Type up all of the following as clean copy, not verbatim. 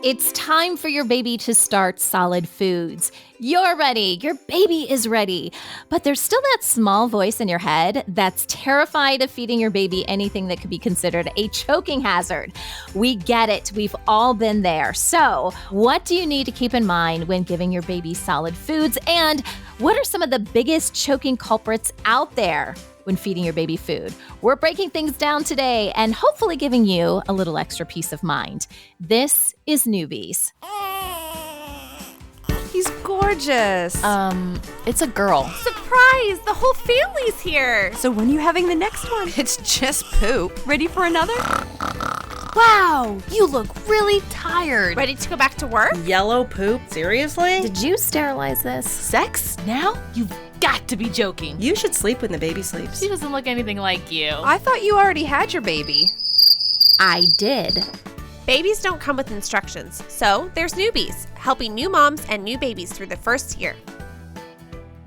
It's time for your baby to start solid foods. You're ready. Your baby is ready. But there's still that small voice in your head that's terrified of feeding your baby anything that could be considered a choking hazard. We get it. We've all been there. So, what do you need to keep in mind when giving your baby solid foods? And what are some of the biggest choking culprits out there when feeding your baby food? We're breaking things down today and hopefully giving you a little extra peace of mind. This is Newbies. He's gorgeous. It's a girl. Surprise! The whole family's here. So when are you having the next one? It's just poop. Ready for another? Wow, you look really tired. Ready to go back to work? Yellow poop? Seriously? Did you sterilize this? Sex now? You've got to be joking. You should sleep when the baby sleeps. She doesn't look anything like you. I thought you already had your baby. I did. Babies don't come with instructions, so there's Newbies, helping new moms and new babies through the first year.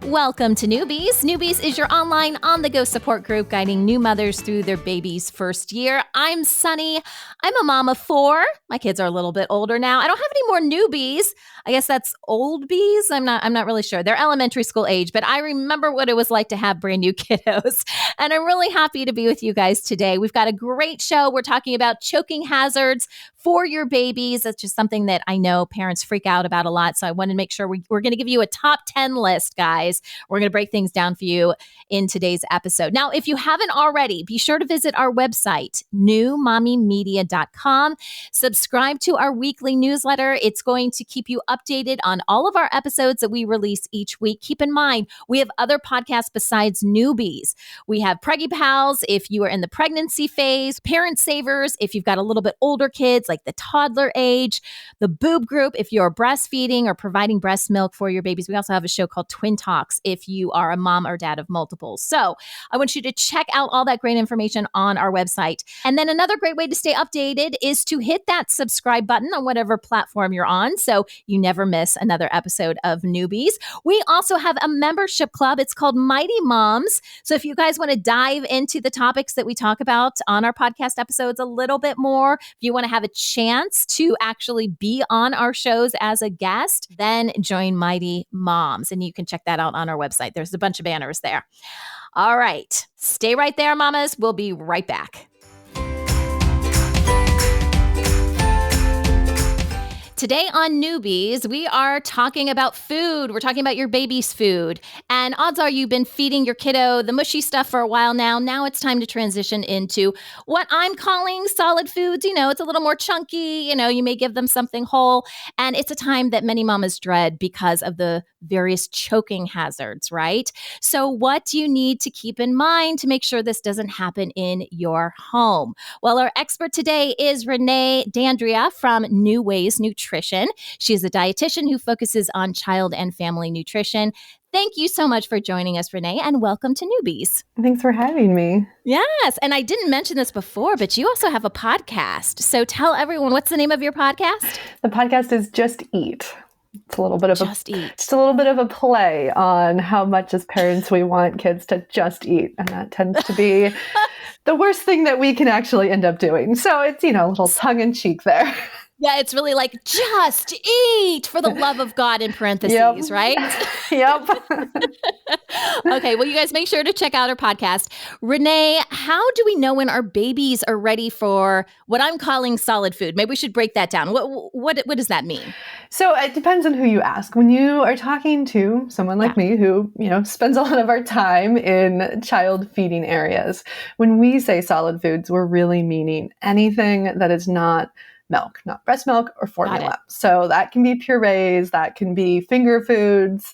Welcome to Newbies. Newbies is your online on-the-go support group guiding new mothers through their baby's first year. I'm Sunny. I'm a mom of 4. My kids are a little bit older now. I don't have any more newbies. I guess that's old bees. I'm not really sure. They're elementary school age, but I remember what it was like to have brand new kiddos. And I'm really happy to be with you guys today. We've got a great show. We're talking about choking hazards for your babies. That's just something that I know parents freak out about a lot. So I wanted to make sure we're going to give you a top 10 list, guys. We're going to break things down for you in today's episode. Now, if you haven't already, be sure to visit our website, newmommymedia.com. Subscribe to our weekly newsletter. It's going to keep you updated on all of our episodes that we release each week. Keep in mind, we have other podcasts besides Newbies. We have Preggy Pals if you are in the pregnancy phase, Parent Savers if you've got a little bit older kids, like the toddler age, the Boob Group if you're breastfeeding or providing breast milk for your babies. We also have a show called Twin Talks if you are a mom or dad of multiples. So I want you to check out all that great information on our website. And then another great way to stay updated is to hit that subscribe button on whatever platform you're on so you never miss another episode of Newbies. We also have a membership club. It's called Mighty Moms. So if you guys want to dive into the topics that we talk about on our podcast episodes a little bit more, if you want to have a chance to actually be on our shows as a guest, then join Mighty Moms. And you can check that out on our website. There's a bunch of banners there. All right. Stay right there, mamas. We'll be right back. Today on Newbies, we are talking about food. We're talking about your baby's food. And odds are you've been feeding your kiddo the mushy stuff for a while now. Now it's time to transition into what I'm calling solid foods. You know, it's a little more chunky. You know, you may give them something whole. And it's a time that many mamas dread because of the various choking hazards, right? So what do you need to keep in mind to make sure this doesn't happen in your home? Well, our expert today is Renee D'Andrea from New Ways Nutrition. She is a dietitian who focuses on child and family nutrition. Thank you so much for joining us, Renee, and welcome to Newbies. Thanks for having me. Yes, and I didn't mention this before, but you also have a podcast. So tell everyone, what's the name of your podcast? The podcast is Just Eat. It's a little bit of just a little bit of a play on how much as parents we want kids to just eat, and that tends to be the worst thing that we can actually end up doing. So it's, a little tongue in cheek there. Yeah, it's really like, just eat for the love of God in parentheses, right? Yep. Okay, well, you guys make sure to check out our podcast. Renee, how do we know when our babies are ready for what I'm calling solid food? Maybe we should break that down. What does that mean? So it depends on who you ask. When you are talking to someone like me who, spends a lot of our time in child feeding areas, when we say solid foods, we're really meaning anything that is not milk, not breast milk or formula. So that can be purees, that can be finger foods,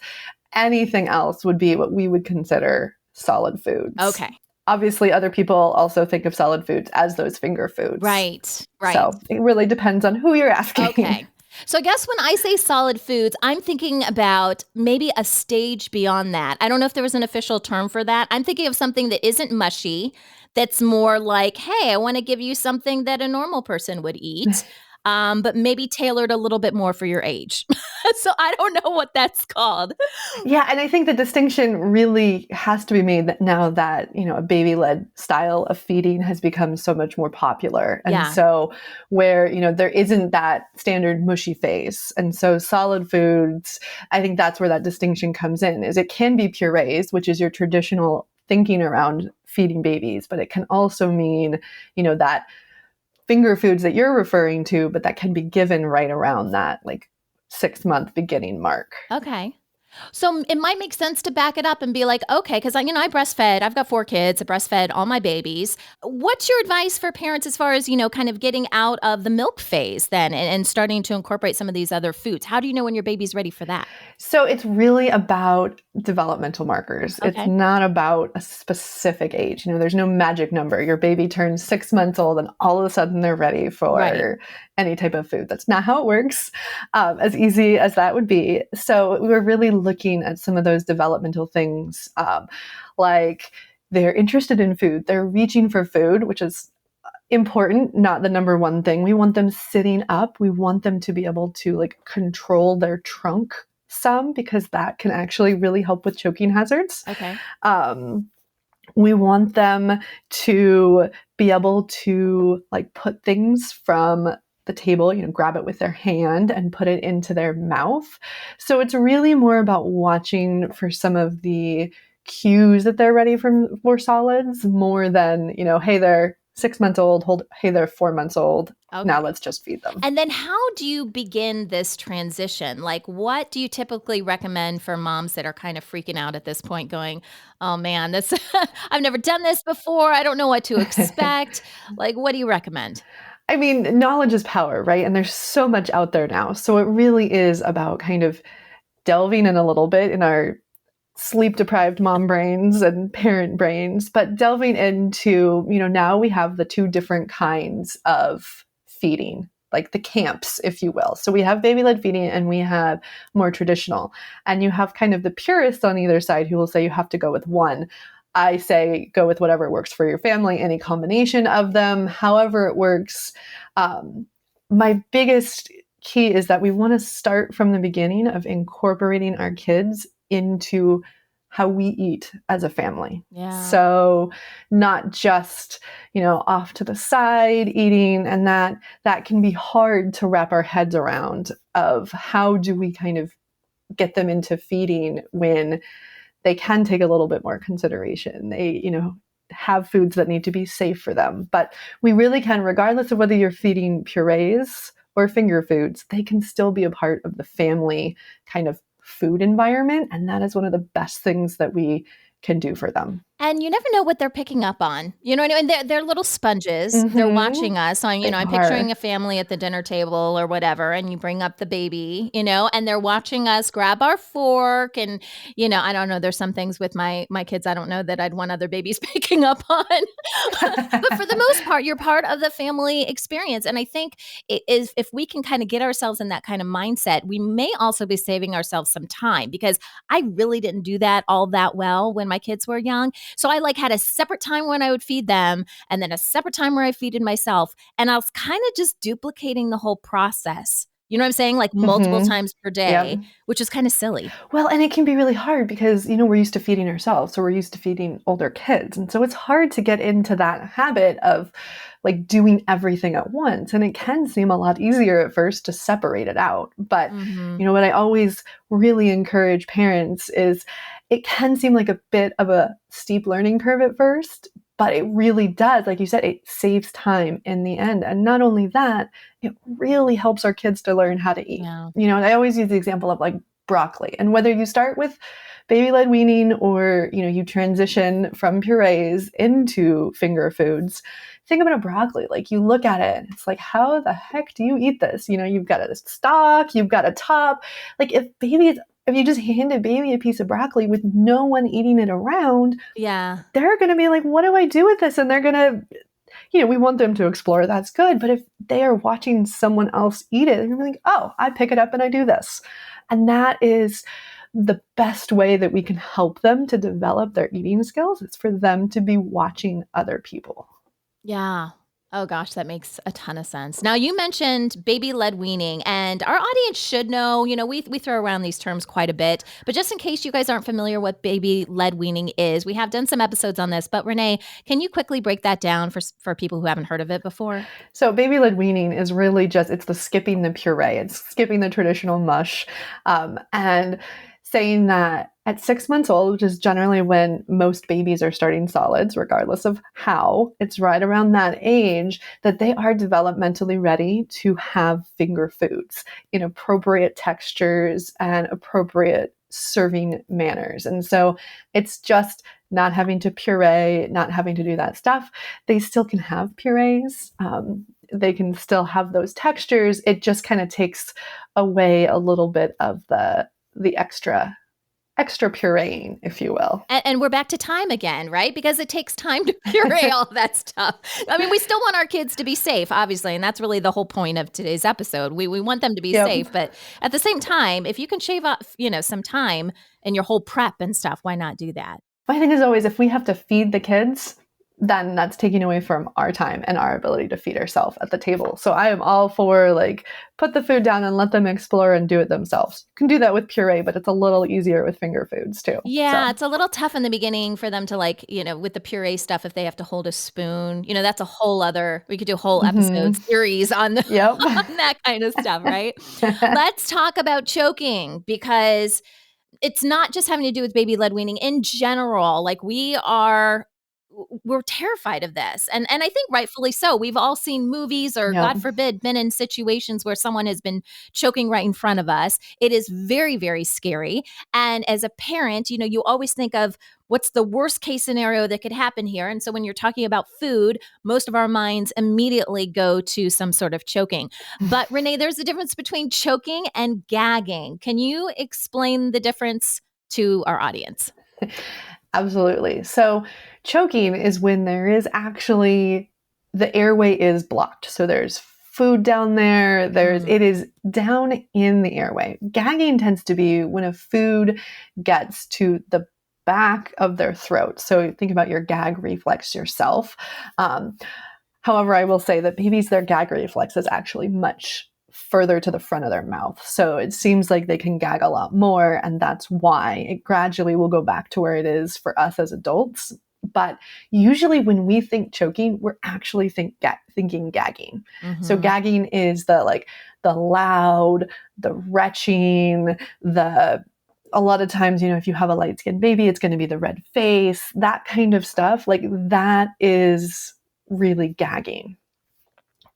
anything else would be what we would consider solid foods. Okay. Obviously, other people also think of solid foods as those finger foods. Right. So it really depends on who you're asking. Okay. So I guess when I say solid foods, I'm thinking about maybe a stage beyond that. I don't know if there was an official term for that. I'm thinking of something that isn't mushy, that's more like, hey, I want to give you something that a normal person would eat, but maybe tailored a little bit more for your age. So I don't know what that's called. Yeah, and I think the distinction really has to be made that now that, a baby-led style of feeding has become so much more popular. And Yeah. so where, there isn't that standard mushy phase. And so solid foods, I think that's where that distinction comes in, is it can be purees, which is your traditional thinking around feeding babies, but it can also mean, that finger foods that you're referring to, but that can be given right around that like 6-month beginning mark. Okay. So it might make sense to back it up and be like, okay, because I breastfed. I've got 4 kids. I breastfed all my babies. What's your advice for parents as far as, kind of getting out of the milk phase then and starting to incorporate some of these other foods? How do you know when your baby's ready for that? So it's really about developmental markers. Okay. It's not about a specific age. There's no magic number. Your baby turns 6 months old and all of a sudden they're ready for any type of food. That's not how it works, as easy as that would be. So we're really looking at some of those developmental things, like they're interested in food. They're reaching for food, which is important, not the number one thing. We want them sitting up. We want them to be able to control their trunk some, because that can actually really help with choking hazards. Okay. We want them to be able to put things from the table, grab it with their hand and put it into their mouth. So it's really more about watching for some of the cues that they're ready for solids, more than, hey, they're 6 months old, hey, they're 4 months old. Okay. Now let's just feed them. And then how do you begin this transition? What do you typically recommend for moms that are kind of freaking out at this point going, oh man, this I've never done this before. I don't know what to expect. What do you recommend? I mean, knowledge is power, right? And there's so much out there now. So it really is about kind of delving in a little bit in our sleep-deprived mom brains and parent brains, but delving into, now we have the 2 different kinds of feeding, like the camps, if you will. So we have baby-led feeding and we have more traditional. And you have kind of the purists on either side who will say you have to go with one. I say go with whatever works for your family, any combination of them, however it works. My biggest key is that we want to start from the beginning of incorporating our kids into how we eat as a family. Yeah. So not just, off to the side eating, and that can be hard to wrap our heads around, of how do we kind of get them into feeding when they can take a little bit more consideration. They, have foods that need to be safe for them. But we really can, regardless of whether you're feeding purees or finger foods, they can still be a part of the family kind of food environment. And that is one of the best things that we can do for them. And you never know what they're picking up on. You know what I mean? They're little sponges. They're watching us. So, I'm picturing a family at the dinner table or whatever, and you bring up the baby, and they're watching us grab our fork. And, I don't know, there's some things with my kids I don't know that I'd want other babies picking up on. But for the most part, you're part of the family experience. And I think it is, if we can kind of get ourselves in that kind of mindset, we may also be saving ourselves some time, because I really didn't do that all that well when my kids were young. So I had a separate time when I would feed them, and then a separate time where I feeded myself. And I was kind of just duplicating the whole process. You know what I'm saying? Multiple times per day, which is kind of silly. Well, and it can be really hard because, we're used to feeding ourselves, so we're used to feeding older kids. And so it's hard to get into that habit of doing everything at once. And it can seem a lot easier at first to separate it out. But, what I always really encourage parents is, it can seem like a bit of a steep learning curve at first, but it really does. Like you said, it saves time in the end. And not only that, it really helps our kids to learn how to eat. Yeah. And I always use the example of broccoli. And whether you start with baby-led weaning or, you transition from purees into finger foods, think about a broccoli. You look at it, and it's how the heck do you eat this? You've got a stalk, you've got a top. If you just hand a baby a piece of broccoli with no one eating it around, they're going to be like, what do I do with this? And they're going to, we want them to explore. That's good. But if they are watching someone else eat it, they're going to be like, oh, I pick it up and I do this. And that is the best way that we can help them to develop their eating skills. It's for them to be watching other people. Yeah. Oh gosh, that makes a ton of sense. Now you mentioned baby-led weaning, and our audience should know, we throw around these terms quite a bit, but just in case you guys aren't familiar what baby-led weaning is, we have done some episodes on this, but Renee, can you quickly break that down for people who haven't heard of it before? So baby-led weaning is really it's the skipping the puree. It's skipping the traditional mush, and saying that at 6 months old, which is generally when most babies are starting solids, regardless of how, it's right around that age that they are developmentally ready to have finger foods in appropriate textures and appropriate serving manners. And so it's just not having to puree, not having to do that stuff. They still can have purees. They can still have those textures. It just kind of takes away a little bit of the extra pureeing, if you will. And we're back to time again, right? Because it takes time to puree all that stuff. I mean, we still want our kids to be safe, obviously, and that's really the whole point of today's episode. We want them to be safe, but at the same time, if you can shave off, some time in your whole prep and stuff, why not do that? My thing is always, if we have to feed the kids, then that's taking away from our time and our ability to feed ourselves at the table. So I am all for put the food down and let them explore and do it themselves. You can do that with puree, but it's a little easier with finger foods too. Yeah, It's a little tough in the beginning for them to with the puree stuff, if they have to hold a spoon, that's a whole other, we could do a whole episode series on, on that kind of stuff, right? Let's talk about choking, because it's not just having to do with baby-led weaning in general. We're terrified of this. And I think rightfully so. We've all seen movies or, God forbid, been in situations where someone has been choking right in front of us. It is very, very scary. And as a parent, you always think of what's the worst case scenario that could happen here. And so when you're talking about food, most of our minds immediately go to some sort of choking. But Renee, there's a difference between choking and gagging. Can you explain the difference to our audience? Absolutely. So choking is when there is actually, the airway is blocked. So there's food down there. It is down in the airway. Gagging tends to be when a food gets to the back of their throat. So think about your gag reflex yourself. However, I will say that babies, their gag reflex is actually much further to the front of their mouth. So it seems like they can gag a lot more, and that's why it gradually will go back to where it is for us as adults. But usually when we think choking, we're actually thinking gagging. So gagging is the loud, the retching, a lot of times, if you have a light-skinned baby, it's going to be the red face, that kind of stuff. That is really gagging.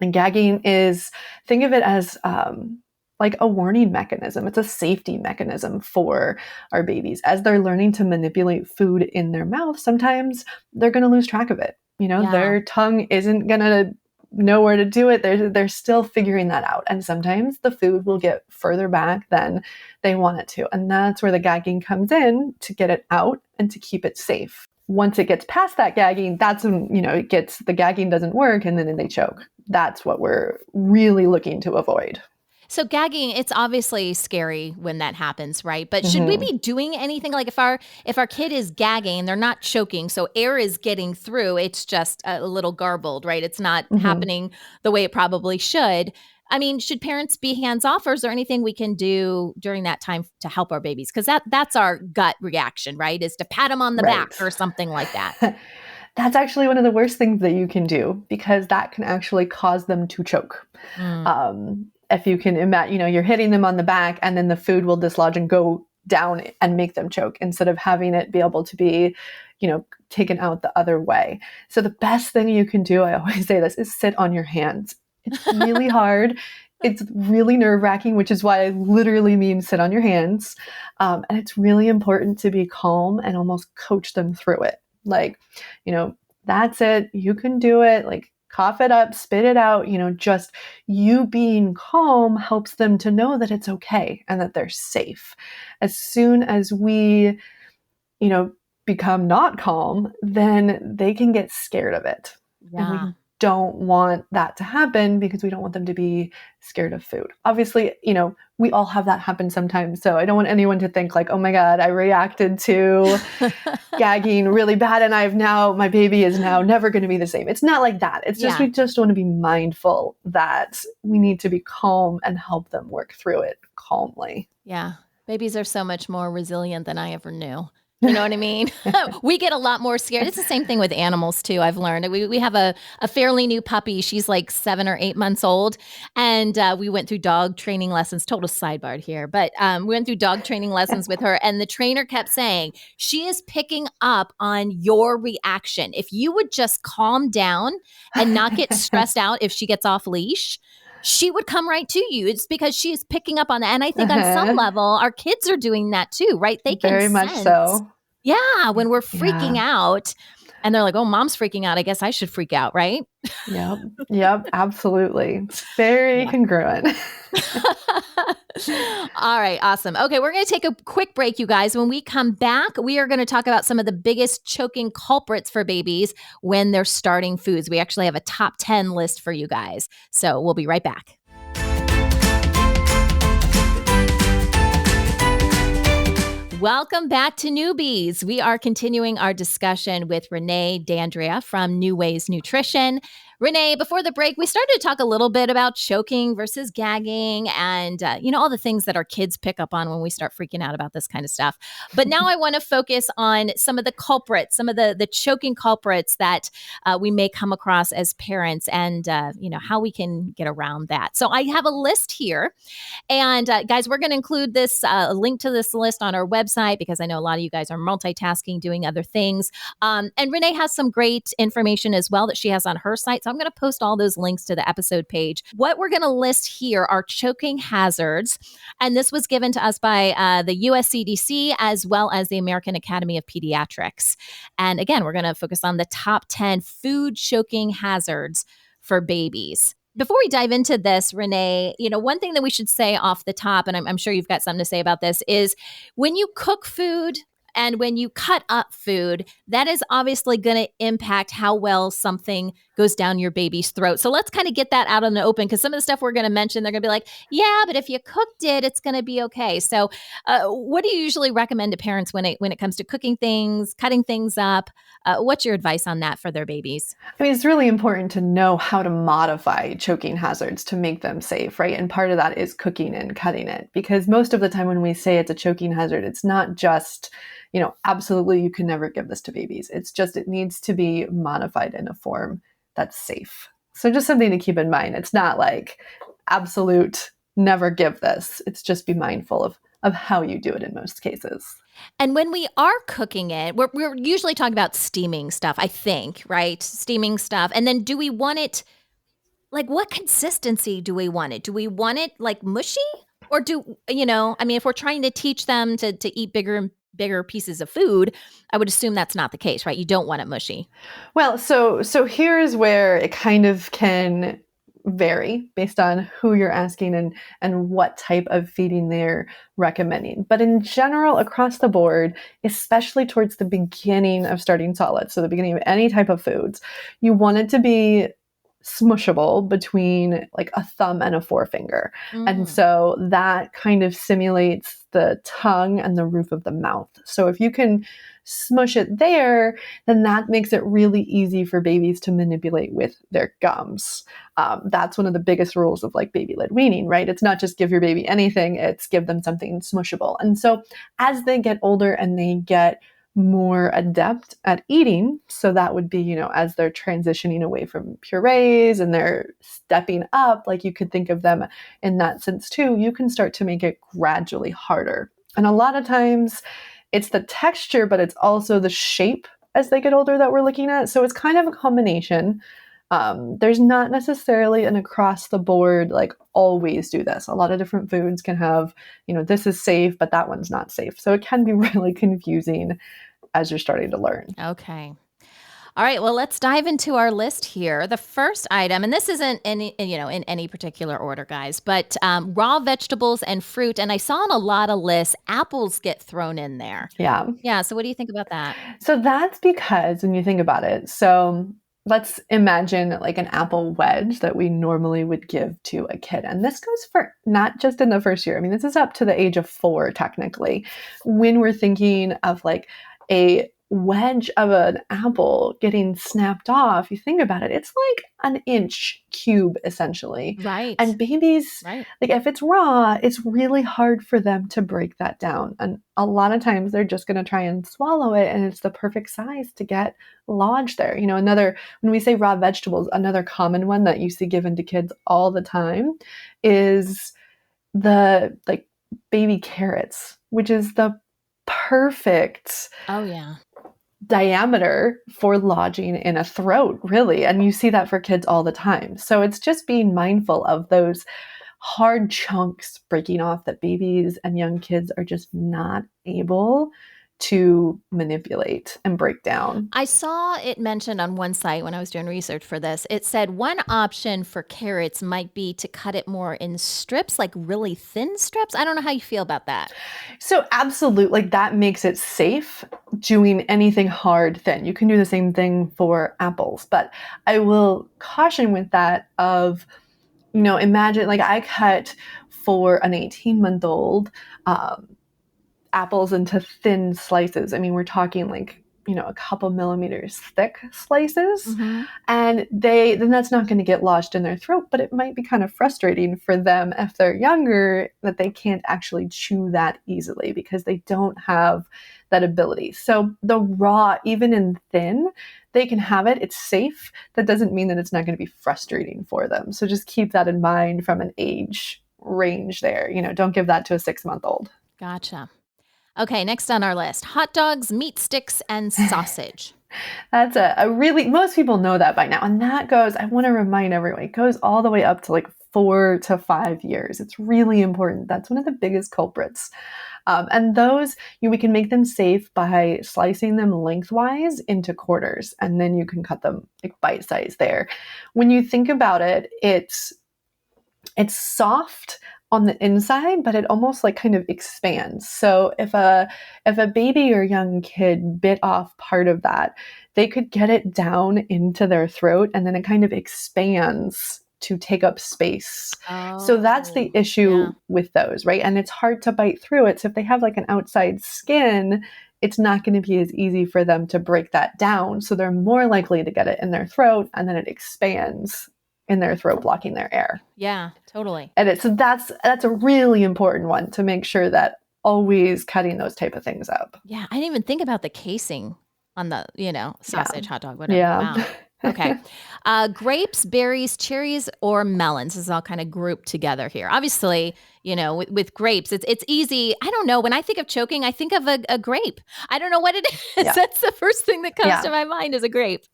And gagging is, think of it as a warning mechanism. It's a safety mechanism for our babies. As they're learning to manipulate food in their mouth, sometimes they're going to lose track of it. Their tongue isn't going to know where to do it. They're still figuring that out. And sometimes the food will get further back than they want it to. And that's where the gagging comes in, to get it out and to keep it safe. Once it gets past that gagging, that's when, the gagging doesn't work and then they choke. That's what we're really looking to avoid. So gagging, it's obviously scary when that happens, right? But should we be doing anything? If our kid is gagging, they're not choking, so air is getting through, it's just a little garbled, right? It's not happening the way it probably should. I mean, should parents be hands-off, or is there anything we can do during that time to help our babies? Because that's our gut reaction, right? Is to pat them on the back or something like that. That's actually one of the worst things that you can do, because that can actually cause them to choke. If you can imagine, you're hitting them on the back and then the food will dislodge and go down and make them choke, instead of having it be able to be, taken out the other way. So the best thing you can do, I always say this, is sit on your hands. It's really hard. It's really nerve-wracking, which is why I literally mean sit on your hands. And it's really important to be calm and almost coach them through it. That's it. You can do it. Cough it up, spit it out. Just you being calm helps them to know that it's okay and that they're safe. As soon as we, become not calm, then they can get scared of it. Yeah. And we don't want that to happen because we don't want them to be scared of food. Obviously, we all have that happen sometimes. So I don't want anyone to think like, oh my God, I reacted to gagging really bad and my baby is now never going to be the same. It's not like that. It's just, we just want to be mindful that we need to be calm and help them work through it calmly. Yeah. Babies are so much more resilient than I ever knew. You know what I mean? We get a lot more scared. It's the same thing with animals too, I've learned. We have a fairly new puppy. She's like 7 or 8 months old. And we went through dog training lessons, total sidebar here, but we went through dog training lessons with her. And the trainer kept saying, she is picking up on your reaction. If you would just calm down and not get stressed out if she gets off leash, she would come right to you. It's because she's picking up on that. And I think on some level, our kids are doing that too, right? They can very much so. Yeah, when we're freaking out and they're like, oh, mom's freaking out. I guess I should freak out, right? Yep, absolutely. It's very congruent. All right, awesome. Okay, we're going to take a quick break, you guys. When we come back, we are going to talk about some of the biggest choking culprits for babies when they're starting foods. We actually have a top 10 list for you guys. So we'll be right back. Welcome back to Newbies. We are continuing our discussion with Renee D'Andrea from New Ways Nutrition. Renee, before the break, we started to talk a little bit about choking versus gagging and, all the things that our kids pick up on when we start freaking out about this kind of stuff. But now I want to focus on some of the culprits, some of the choking culprits that we may come across as parents and, how we can get around that. So I have a list here. And guys, we're going to include this link to this list on our website because I know a lot of you guys are multitasking, doing other things. And Renee has some great information as well that she has on her site. So I'm going to post all those links to the episode page. What we're going to list here are choking hazards. And this was given to us by the US CDC as well as the American Academy of Pediatrics. And again, we're going to focus on the top 10 food choking hazards for babies. Before we dive into this, Renee, one thing that we should say off the top, and I'm sure you've got something to say about this, is when you cook food and when you cut up food, that is obviously going to impact how well something goes down your baby's throat. So let's kind of get that out in the open because some of the stuff we're going to mention, they're going to be like, yeah, but if you cooked it, it's going to be okay. So what do you usually recommend to parents when it comes to cooking things, cutting things up? What's your advice on that for their babies? I mean, it's really important to know how to modify choking hazards to make them safe, right? And part of that is cooking and cutting it because most of the time when we say it's a choking hazard, it's not just absolutely you can never give this to babies. It's just it needs to be modified in a form that's safe. So just something to keep in mind. It's not like absolute never give this. It's just be mindful of how you do it in most cases. And when we are cooking it, we're usually talking about steaming stuff, I think, right? Steaming stuff. And then do we want it, like what consistency do we want it? Do we want it like mushy? Or if we're trying to teach them to eat bigger and bigger pieces of food, I would assume that's not the case, right? You don't want it mushy. Well, so here's where it kind of can vary based on who you're asking and what type of feeding they're recommending. But in general, across the board, especially towards the beginning of starting solids, so the beginning of any type of foods, you want it to be smushable between like a thumb and a forefinger. And so that kind of simulates the tongue and the roof of the mouth. So if you can smush it there, then that makes it really easy for babies to manipulate with their gums. That's one of the biggest rules of like baby-led weaning, right? It's not just give your baby anything, it's give them something smushable. And so as they get older and they get more adept at eating. So that would be, as they're transitioning away from purees and they're stepping up, like you could think of them in that sense too, you can start to make it gradually harder. And a lot of times it's the texture, but it's also the shape as they get older that we're looking at. So it's kind of a combination. There's not necessarily an across the board, like always do this. A lot of different foods can have, this is safe, but that one's not safe. So it can be really confusing as you're starting to learn. Okay. All right. Well, let's dive into our list here. The first item, and this isn't in any particular order, guys, but raw vegetables and fruit. And I saw on a lot of lists, apples get thrown in there. Yeah. Yeah. So what do you think about that? So that's because when you think about it, so let's imagine like an apple wedge that we normally would give to a kid. And this goes for not just in the first year. I mean, this is up to the age of 4, technically. When we're thinking of like a wedge of an apple getting snapped off, you think about it, it's like an inch cube essentially. Right. And babies, Right. like if it's raw, it's really hard for them to break that down. And a lot of times they're just going to try and swallow it, and it's the perfect size to get lodged there. You know, when we say raw vegetables, another common one that you see given to kids all the time is the like baby carrots, which is the perfect Oh, yeah. diameter for lodging in a throat, really. And you see that for kids all the time. So it's just being mindful of those hard chunks breaking off that babies and young kids are just not able to manipulate and break down. I saw it mentioned on one site when I was doing research for this. It said one option for carrots might be to cut it more in strips, like really thin strips. I don't know how you feel about that. So absolutely, like that makes it safe doing anything hard thin. You can do the same thing for apples, but I will caution with that of, you know, imagine like I cut for an 18-month-old apples into thin slices. I mean, we're talking like, you know, a couple millimeters thick slices. Mm-hmm. And then that's not going to get lodged in their throat, but it might be kind of frustrating for them if they're younger that they can't actually chew that easily because they don't have that ability. So the raw, even in thin, they can have it. It's safe. That doesn't mean that it's not going to be frustrating for them. So just keep that in mind from an age range there. You know, don't give that to a 6-month-old. Gotcha. Okay, next on our list, hot dogs, meat sticks, and sausage. That's a really, most people know that by now. And that goes, I want to remind everyone, it goes all the way up to like 4 to 5 years. It's really important. That's one of the biggest culprits. And those, we can make them safe by slicing them lengthwise into quarters, and then you can cut them like bite size there. When you think about it, it's soft on the inside, but it almost like kind of expands. So if a baby or young kid bit off part of that, they could get it down into their throat, and then it kind of expands to take up space. So that's the issue with those, right? And it's hard to bite through it. So if they have like an outside skin, it's not going to be as easy for them to break that down. So they're more likely to get it in their throat, and then it expands in their throat, blocking their air. Yeah, totally. And so that's a really important one to make sure that always cutting those type of things up. Yeah, I didn't even think about the casing on the, sausage, hot dog, whatever. Yeah. Wow. Okay. Grapes, berries, cherries, or melons. This is all kind of grouped together here. Obviously, with grapes, it's easy. I don't know. When I think of choking, I think of a grape. I don't know what it is. Yeah. That's the first thing that comes to my mind is a grape.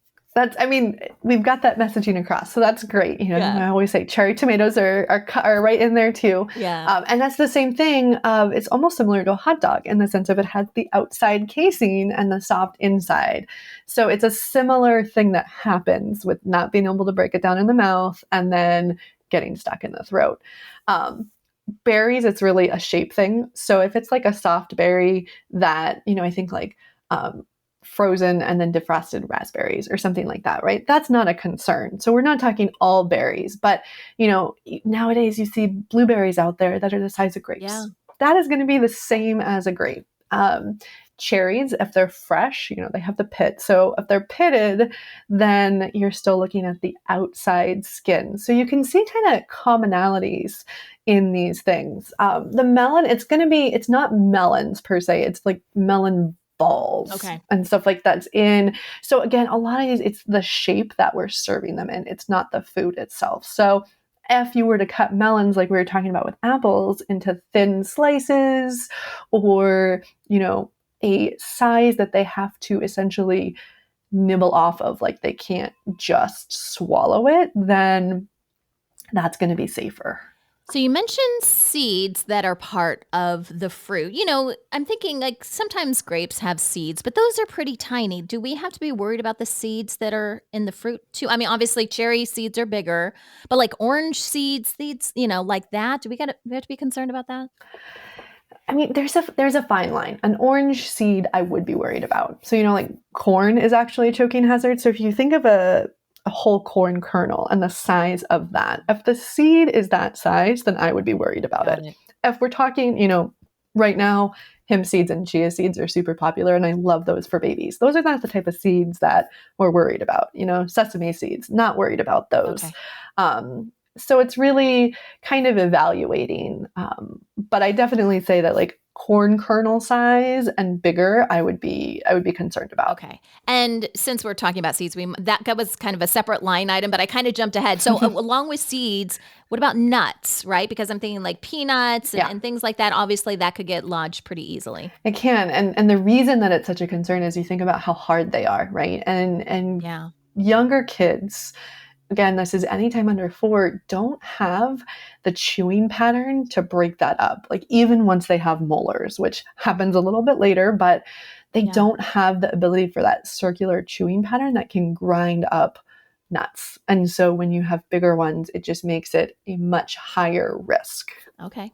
We've got that messaging across. So that's great. Yeah. I always say cherry tomatoes are right in there too. Yeah. And that's the same thing. It's almost similar to a hot dog in the sense of it has the outside casing and the soft inside. So it's a similar thing that happens with not being able to break it down in the mouth and then getting stuck in the throat. Berries, it's really a shape thing. So if it's like a soft berry that, I think like, frozen and then defrosted raspberries or something like that, right? That's not a concern. So we're not talking all berries, but nowadays you see blueberries out there that are the size of grapes. Yeah. That is going to be the same as a grape. Cherries, if they're fresh, they have the pit. So if they're pitted, then you're still looking at the outside skin. So you can see kind of commonalities in these things. The melon, it's not melons per se. It's like melon balls and stuff like that's in. So again, a lot of these, it's the shape that we're serving them in. It's not the food itself. So if you were to cut melons, like we were talking about with apples, into thin slices or, a size that they have to essentially nibble off of, like they can't just swallow it, then that's going to be safer. So you mentioned seeds that are part of the fruit. I'm thinking like sometimes grapes have seeds, but those are pretty tiny. Do we have to be worried about the seeds that are in the fruit too? I mean, obviously cherry seeds are bigger, but like orange seeds, like that, do we have to be concerned about that? I mean, there's a fine line. An orange seed I would be worried about. So, like corn is actually a choking hazard. So if you think of a a whole corn kernel and the size of that. If the seed is that size, then I would be worried about Got it. it. If we're talking, right now, hemp seeds and chia seeds are super popular, and I love those for babies. Those are not the type of seeds that we're worried about. Sesame seeds, not worried about those. Okay. So it's really kind of evaluating. But I definitely say that like corn kernel size and bigger, I would be concerned about. Okay. And since we're talking about seeds, that was kind of a separate line item, but I kind of jumped ahead. So along with seeds, what about nuts, right? Because I'm thinking like peanuts and things like that. Obviously, that could get lodged pretty easily. It can. And the reason that it's such a concern is you think about how hard they are, right? And younger kids, again, this is anytime under 4, don't have the chewing pattern to break that up. Like even once they have molars, which happens a little bit later, but they don't have the ability for that circular chewing pattern that can grind up nuts. And so when you have bigger ones, it just makes it a much higher risk. Okay.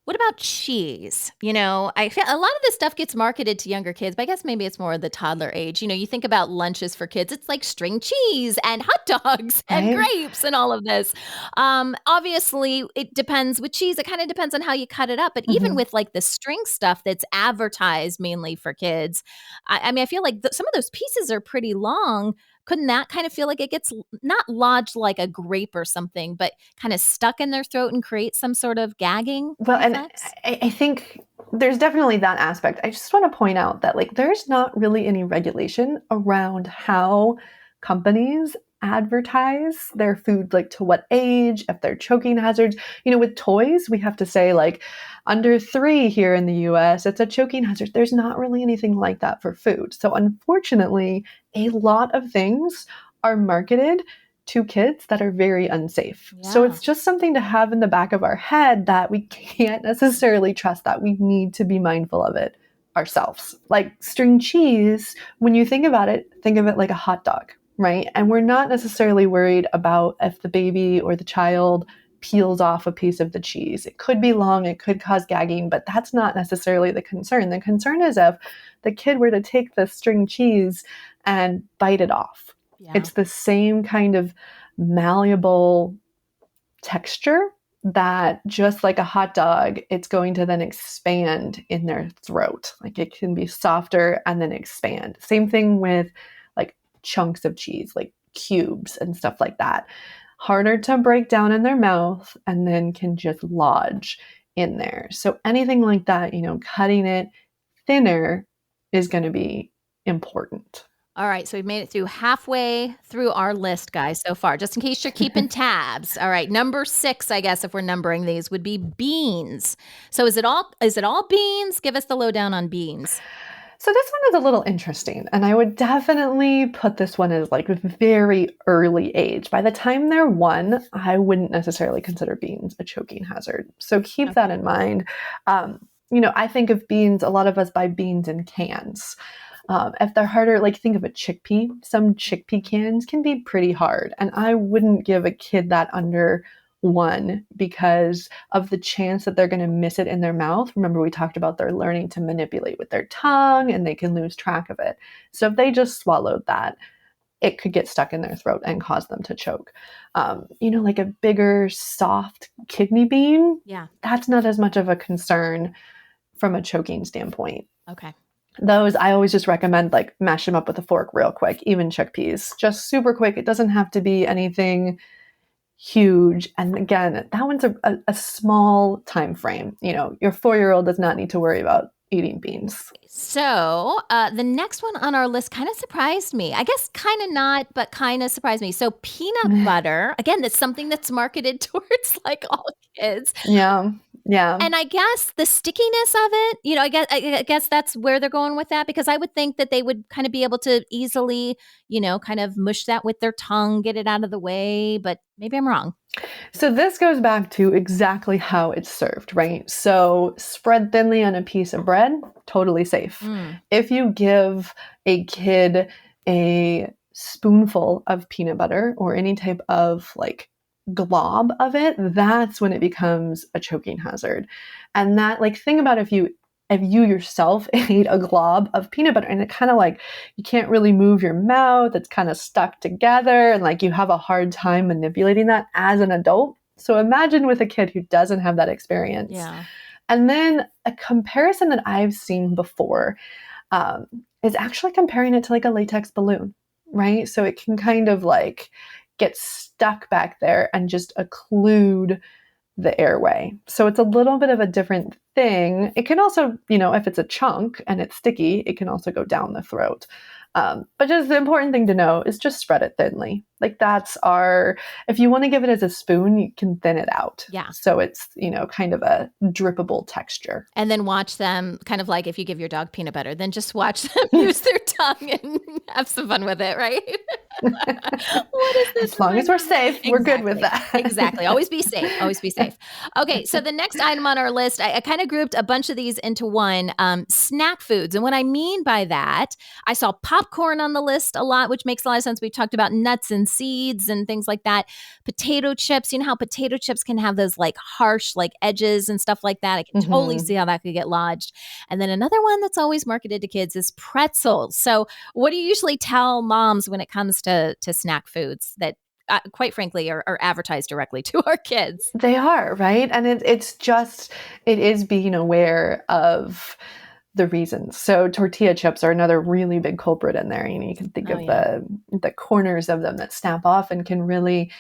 What about cheese? I feel a lot of this stuff gets marketed to younger kids, but I guess maybe it's more the toddler age. You think about lunches for kids, it's like string cheese and hot dogs and grapes and all of this. Obviously, it depends with cheese. It kind of depends on how you cut it up. But even with like the string stuff that's advertised mainly for kids, I mean, I feel like some of those pieces are pretty long. Couldn't that kind of feel like it gets not lodged like a grape or something, but kind of stuck in their throat and create some sort of gagging effects? And I think there's definitely that aspect. I just want to point out that like there's not really any regulation around how companies advertise their food, like to what age, if they're choking hazards. With toys, we have to say like under 3 here in the US, it's a choking hazard. There's not really anything like that for food. So unfortunately, a lot of things are marketed to kids that are very unsafe. So it's just something to have in the back of our head that we can't necessarily trust, that we need to be mindful of it ourselves. Like string cheese, when you think about it, think of it like a hot dog, right? And we're not necessarily worried about if the baby or the child peels off a piece of the cheese. It could be long, it could cause gagging, but that's not necessarily the concern. The concern is if the kid were to take the string cheese and bite it off. Yeah. It's the same kind of malleable texture that just like a hot dog, it's going to then expand in their throat. Like it can be softer and then expand. Same thing with like chunks of cheese, like cubes and stuff like that. Harder to break down in their mouth and then can just lodge in there. So anything like that, cutting it thinner is going to be important. All right, so we've made it through halfway through our list, guys, so far, just in case you're keeping tabs. All right, number 6, I guess, if we're numbering these, would be beans. So is it all beans? Give us the lowdown on beans. So this one is a little interesting, and I would definitely put this one as like very early age. By the time they're 1, I wouldn't necessarily consider beans a choking hazard. So keep that in mind. I think of beans, a lot of us buy beans in cans. If they're harder, like think of a chickpea. Some chickpea cans can be pretty hard, and I wouldn't give a kid that under 1 because of the chance that they're going to miss it in their mouth. Remember, we talked about they're learning to manipulate with their tongue and they can lose track of it. So if they just swallowed that, it could get stuck in their throat and cause them to choke. Like a bigger, soft kidney bean, that's not as much of a concern from a choking standpoint. Okay. Those, I always just recommend like mash them up with a fork real quick, even chickpeas, just super quick. It doesn't have to be anything huge. And again, that one's a small time frame. Your 4-year-old does not need to worry about eating beans. So the next one on our list kind of surprised me. I guess kind of not, but kind of surprised me. So peanut butter, again, that's something that's marketed towards like all kids. Yeah. And I guess the stickiness of it, I guess that's where they're going with that, because I would think that they would kind of be able to easily, kind of mush that with their tongue, get it out of the way, but maybe I'm wrong. So this goes back to exactly how it's served, right? So spread thinly on a piece of bread, totally safe. If you give a kid a spoonful of peanut butter or any type of like glob of it, that's when it becomes a choking hazard. And that, like, think about if you if you yourself ate a glob of peanut butter and it kind of like, you can't really move your mouth, it's kind of stuck together and like you have a hard time manipulating that as an adult. So imagine with a kid who doesn't have that experience. Yeah. And then a comparison that I've seen before is actually comparing it to like a latex balloon, right? So it can kind of like get stuck back there and just occlude the airway. So it's a little bit of a different thing. It can also, if it's a chunk and it's sticky, it can also go down the throat. But just the important thing to know is just spread it thinly. Like if you want to give it as a spoon, you can thin it out. Yeah. So it's, kind of a drippable texture. And then watch them kind of like if you give your dog peanut butter, then just watch them use their tongue and have some fun with it, right? What is this? As long as we're safe, we're good with that. Exactly. Always be safe. Always be safe. Okay. So the next item on our list, I kind of grouped a bunch of these into one, snack foods. And what I mean by that, I saw popcorn on the list a lot, which makes a lot of sense. We talked about nuts and seeds and things like that. Potato chips, you know how potato chips can have those like harsh like edges and stuff like that. I can totally see how that could get lodged. And then another one that's always marketed to kids is pretzels. So what do you usually tell moms when it comes to snack foods that quite frankly are advertised directly to our kids? They are, right? And it is being aware of the reasons. So tortilla chips are another really big culprit in there. You can think of the corners of them that snap off and can really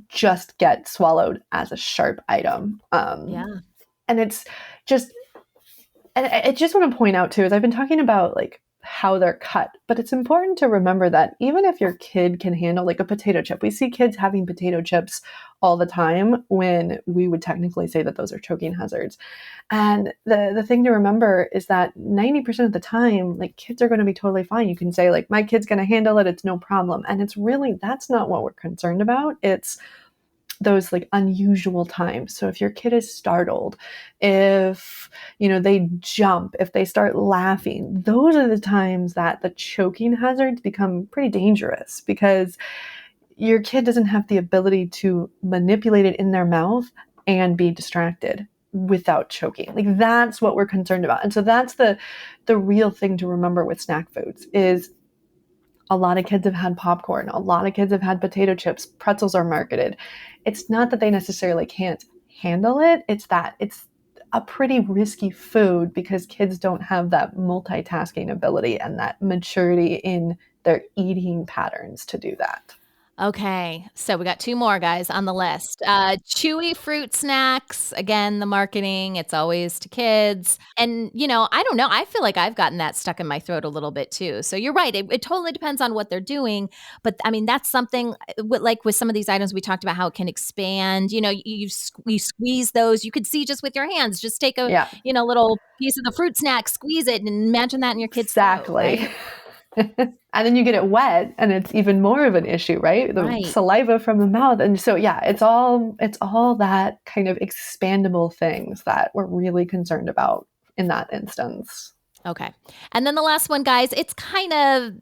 just get swallowed as a sharp item. And it's just, and I just want to point out too, is I've been talking about like how they're cut, but it's important to remember that even if your kid can handle like a potato chip, we see kids having potato chips all the time when we would technically say that those are choking hazards. And the thing to remember is that 90% of the time, like kids are going to be totally fine. You can say like, my kid's going to handle it. It's no problem. And it's really, that's not what we're concerned about. It's those like unusual times. So if your kid is startled, if, they jump, if they start laughing, those are the times that the choking hazards become pretty dangerous because your kid doesn't have the ability to manipulate it in their mouth and be distracted without choking. Like that's what we're concerned about. And so that's the real thing to remember with snack foods is a lot of kids have had popcorn. A lot of kids have had potato chips. Pretzels are marketed. It's not that they necessarily can't handle it. It's that it's a pretty risky food because kids don't have that multitasking ability and that maturity in their eating patterns to do that. Okay, so we got two more guys on the list. Chewy fruit snacks. Again, the marketing, it's always to kids. And, I don't know. I feel like I've gotten that stuck in my throat a little bit too. So you're right. It totally depends on what they're doing. But I mean, that's something like with some of these items we talked about how it can expand. You squeeze those. You could see just with your hands. Just take a little piece of the fruit snack, squeeze it, and imagine that in your kid's throat, right? And then you get it wet and it's even more of an issue, right? The saliva from the mouth. And so, it's all that kind of expandable things that we're really concerned about in that instance. Okay. And then the last one, guys, it's kind of,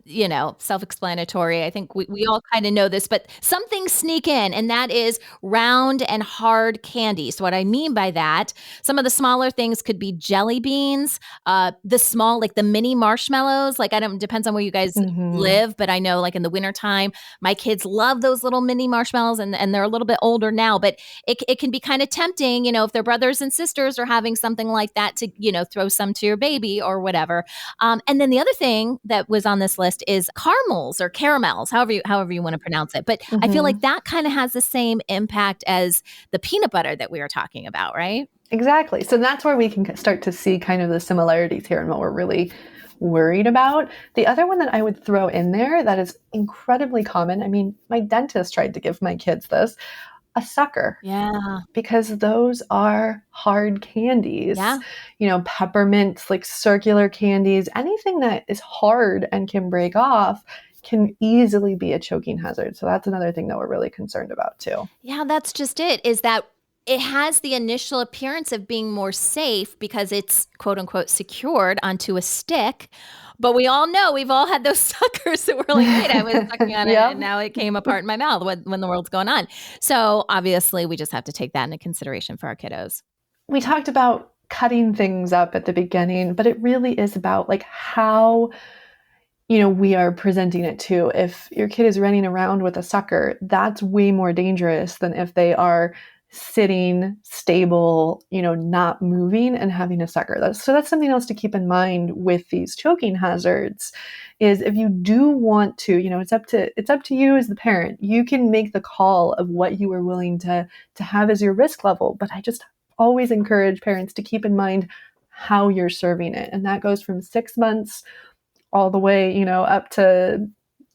self-explanatory. I think we all kind of know this, but some things sneak in, and that is round and hard candy. So what I mean by that, some of the smaller things could be jelly beans, the small, like the mini marshmallows. Like, depends on where you guys live, but I know like in the wintertime, my kids love those little mini marshmallows and they're a little bit older now, but it can be kind of tempting, if their brothers and sisters are having something like that to, throw some to your baby or whatever. And then the other thing that was on this list is caramels or caramels, however you want to pronounce it. But I feel like that kind of has the same impact as the peanut butter that we were talking about, right? Exactly. So that's where we can start to see kind of the similarities here and what we're really worried about. The other one that I would throw in there that is incredibly common. I mean, my dentist tried to give my kids this. A sucker. Yeah. Because those are hard candies. Yeah. Peppermints, like circular candies, anything that is hard and can break off can easily be a choking hazard. So that's another thing that we're really concerned about too. Yeah, that's just it, is that it has the initial appearance of being more safe because it's quote unquote secured onto a stick. But we all know we've all had those suckers that were like, wait, I was sucking on it and now it came apart in my mouth when the world's going on. So obviously we just have to take that into consideration for our kiddos. We talked about cutting things up at the beginning, but it really is about like how, we are presenting it too. If your kid is running around with a sucker, that's way more dangerous than if they are sitting stable, not moving and having a sucker. So that's something else to keep in mind with these choking hazards is if you do want to, it's up to you as the parent. You can make the call of what you are willing to have as your risk level, but I just always encourage parents to keep in mind how you're serving it. And that goes from 6 months all the way, up to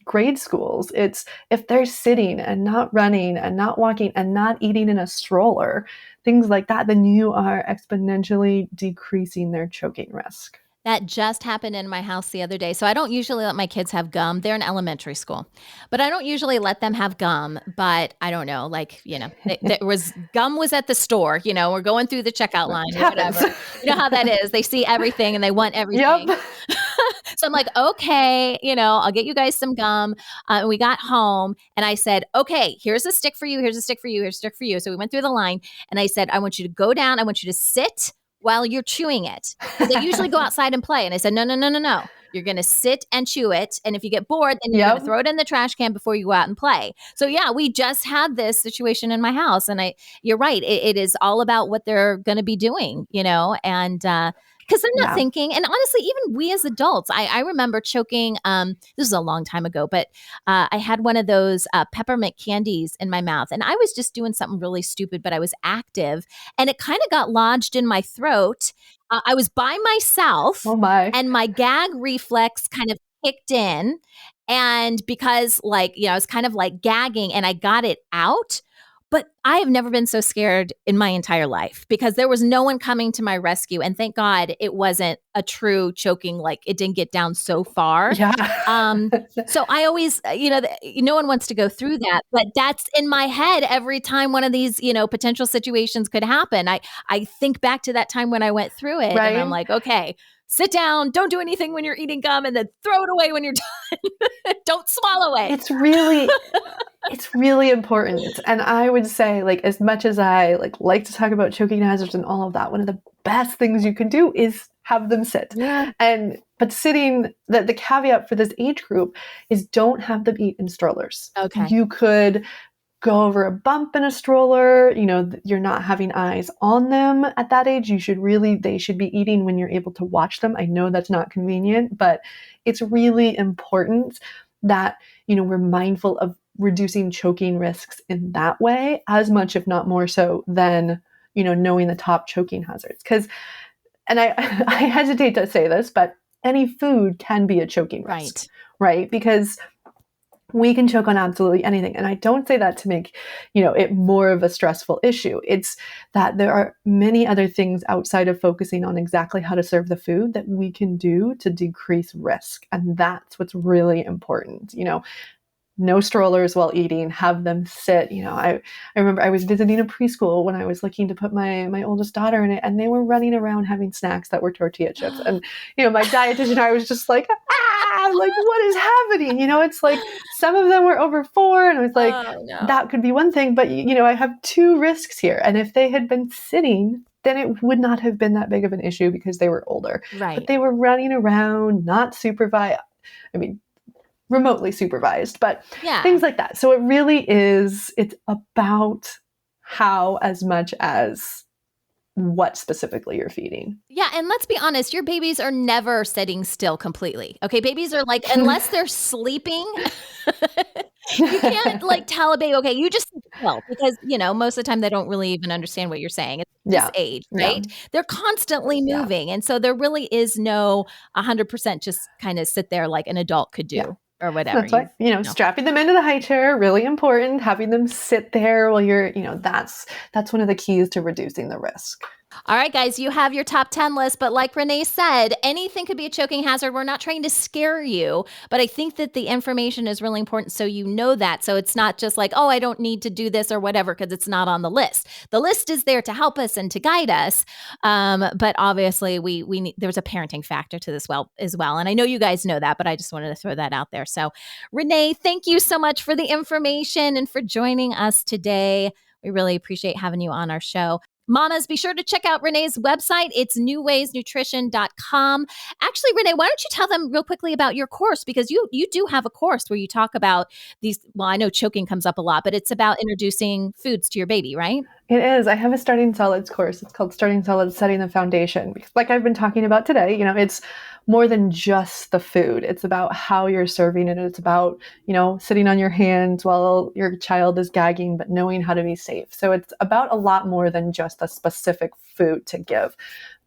grade schools. It's if they're sitting and not running and not walking and not eating in a stroller, things like that, then you are exponentially decreasing their choking risk. That just happened in my house the other day. So I don't usually let my kids have gum. They're in elementary school, but I don't usually let them have gum. But I don't know, gum was at the store, we're going through the checkout line or whatever. You know how that is. They see everything and they want everything. Yep. So I'm like, okay, I'll get you guys some gum. And we got home and I said, okay, here's a stick for you. Here's a stick for you. Here's a stick for you. So we went through the line and I said, I want you to go down. I want you to sit while you're chewing it. They usually go outside and play. And I said, no. You're going to sit and chew it. And if you get bored, then you're going to throw it in the trash can before you go out and play. So yeah, we just had this situation in my house. And you're right. It is all about what they're going to be doing, and, because they're not thinking. And honestly, even we as adults, I remember choking, this was a long time ago, but I had one of those peppermint candies in my mouth and I was just doing something really stupid, but I was active and it kind of got lodged in my throat. I was by myself and my gag reflex kind of kicked in. And because I was kind of like gagging and I got it out. But I have never been so scared in my entire life because there was no one coming to my rescue. And thank God it wasn't a true choking, like it didn't get down so far. Yeah. So I always, no one wants to go through that, but that's in my head every time one of these, potential situations could happen. I think back to that time when I went through it and I'm like, okay, sit down, don't do anything when you're eating gum and then throw it away when you're done. Don't swallow it. It's really important. And I would say, as much as I like to talk about choking hazards and all of that, one of the best things you can do is have them sit. Yeah. But sitting, the caveat for this age group is don't have them eat in strollers. Okay. You could go over a bump in a stroller, you're not having eyes on them at that age. They should be eating when you're able to watch them. I know that's not convenient, but it's really important that, we're mindful of reducing choking risks in that way as much, if not more so than, knowing the top choking hazards. And I hesitate to say this, but any food can be a choking risk, right? Because we can choke on absolutely anything. And I don't say that to make, it more of a stressful issue. It's that there are many other things outside of focusing on exactly how to serve the food that we can do to decrease risk. And that's what's really important. No strollers while eating, have them sit. I remember I was visiting a preschool when I was looking to put my oldest daughter in it, and they were running around having snacks that were tortilla chips. And, my dietitian and I was just like, what is happening? It's like some of them were over 4 and I was like, that could be one thing, but I have 2 risks here. And if they had been sitting, then it would not have been that big of an issue because they were older. Right. But they were running around, not supervised. Remotely supervised, but things like that. So it really is, it's about how as much as what specifically you're feeding. Yeah. And let's be honest, your babies are never sitting still completely. Okay. Babies are unless they're sleeping, you can't tell a baby, okay, you just sit still because, most of the time they don't really even understand what you're saying. It's this age, right? Yeah. They're constantly moving. Yeah. And so there really is no 100% just kind of sit there like an adult could do. Yeah. Or whatever. That's why, strapping them into the high chair, really important. Having them sit there while you're, that's one of the keys to reducing the risk. All right, guys, you have your top 10 list, but like Renee said, anything could be a choking hazard. We're not trying to scare you, but I think that the information is really important so you know that. So it's not just like, oh, I don't need to do this or whatever because it's not on the list. The list is there to help us and to guide us, but obviously we need, there's a parenting factor to this as well. And I know you guys know that, but I just wanted to throw that out there. So Renee, thank you so much for the information and for joining us today. We really appreciate having you on our show. Mamas, be sure to check out Renee's website. It's newwaysnutrition.com. Actually, Renee, why don't you tell them real quickly about your course? Because you do have a course where you talk about these. Well, I know choking comes up a lot, but it's about introducing foods to your baby, right? It is. I have a starting solids course. It's called Starting Solids, Setting the Foundation. Because like I've been talking about today, it's more than just the food. It's about how you're serving it. It's about, sitting on your hands while your child is gagging, but knowing how to be safe. So it's about a lot more than just a specific food to give.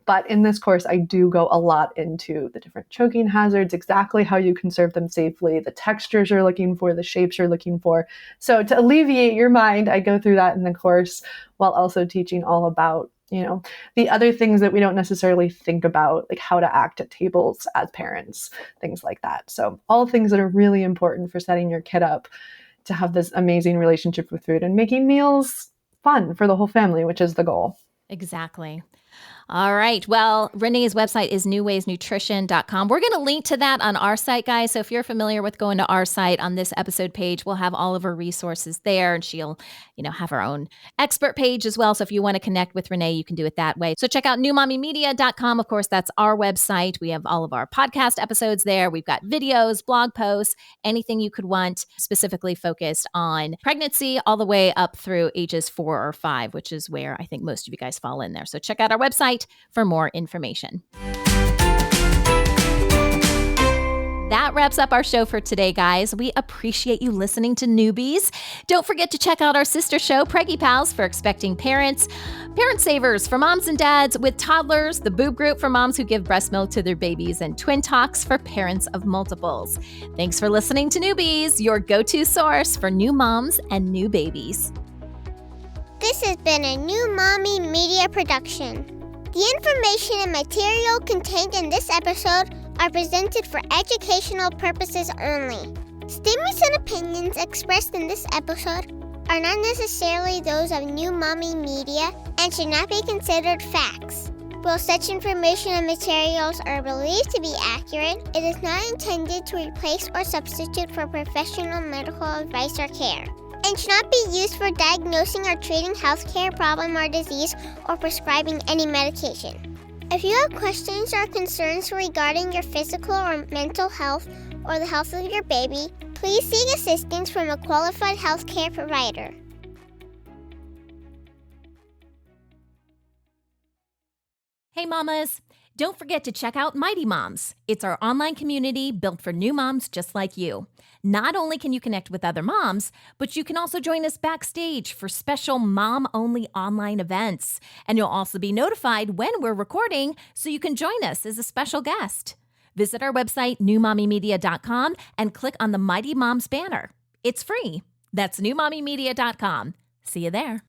But in this course, I do go a lot into the different choking hazards, exactly how you can serve them safely, the textures you're looking for, the shapes you're looking for. So to alleviate your mind, I go through that in the course while also teaching all about, the other things that we don't necessarily think about, like how to act at tables as parents, things like that. So all things that are really important for setting your kid up to have this amazing relationship with food and making meals fun for the whole family, which is the goal. Exactly. All right. Well, Renee's website is newwaysnutrition.com. We're going to link to that on our site, guys. So if you're familiar with going to our site on this episode page, we'll have all of her resources there, and she'll, have her own expert page as well. So if you want to connect with Renee, you can do it that way. So check out newmommymedia.com. Of course, that's our website. We have all of our podcast episodes there. We've got videos, blog posts, anything you could want, specifically focused on pregnancy all the way up through ages 4 or 5, which is where I think most of you guys fall in there. So check out our website for more information. That wraps up our show for today, guys. We appreciate you listening to Newbies. Don't forget to check out our sister show, Preggy Pals, for expecting parents, Parent Savers for moms and dads with toddlers, the Boob Group for moms who give breast milk to their babies, and Twin Talks for parents of multiples. Thanks for listening to Newbies, your go-to source for new moms and new babies. This has been a New Mommy Media production. The information and material contained in this episode are presented for educational purposes only. Statements and opinions expressed in this episode are not necessarily those of New Mommy Media and should not be considered facts. While such information and materials are believed to be accurate, it is not intended to replace or substitute for professional medical advice or care, and should not be used for diagnosing or treating healthcare problem or disease or prescribing any medication. If you have questions or concerns regarding your physical or mental health or the health of your baby, please seek assistance from a qualified healthcare provider. Hey, mamas. Don't forget to check out Mighty Moms. It's our online community built for new moms just like you. Not only can you connect with other moms, but you can also join us backstage for special mom-only online events. And you'll also be notified when we're recording so you can join us as a special guest. Visit our website, newmommymedia.com, and click on the Mighty Moms banner. It's free. That's newmommymedia.com. See you there.